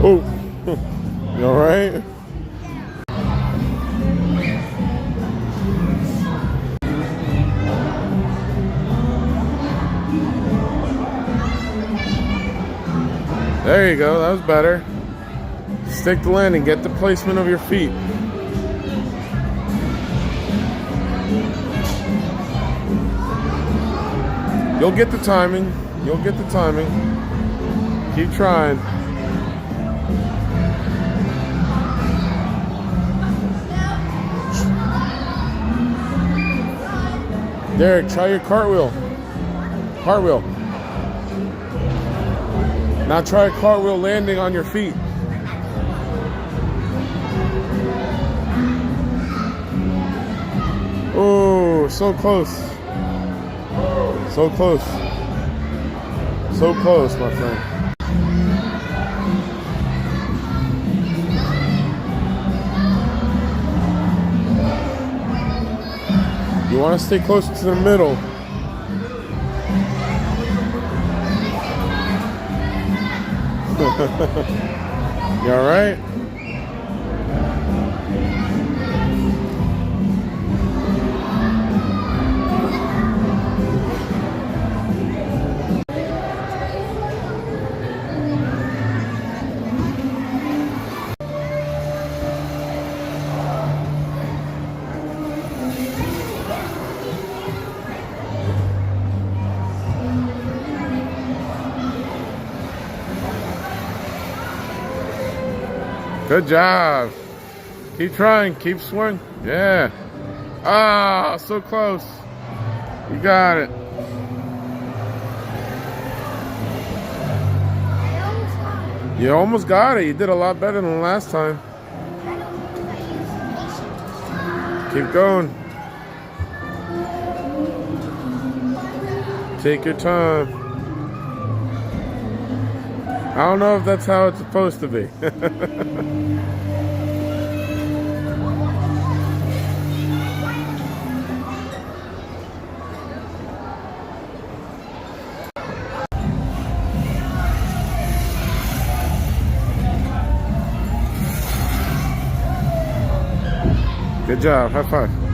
Oh, you all right? There you go, that was better. Stick the landing, get the placement of your feet. You'll get the timing. You'll get the timing. Keep trying. Derek, try your cartwheel. Cartwheel. Now try a cartwheel landing on your feet. Oh, so close. So close. So close, my friend. You want to stay close to the middle. You all right? Good job. Keep trying. Keep swinging. Yeah. Ah, so close. You got it. You almost got it. You did a lot better than last time. Keep going. Take your time. I don't know if that's how it's supposed to be. Good job. High five.